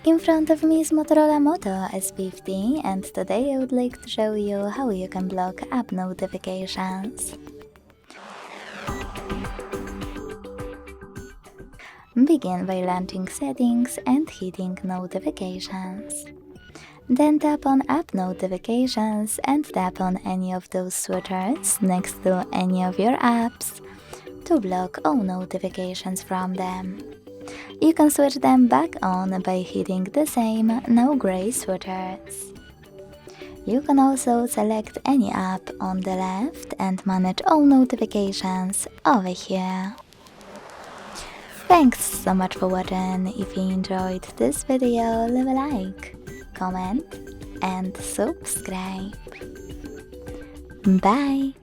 In front of me is Motorola Moto S50, and today I would like to show you how you can block app notifications. Begin by launching Settings and hitting Notifications. Then tap on App Notifications and tap on any of those switchers next to any of your apps to block all notifications from them. You can switch them back on by hitting the same no gray switchers. You can also select any app on the left and manage all notifications over here. Thanks so much for watching. If you enjoyed this video, leave a like, comment and subscribe. Bye!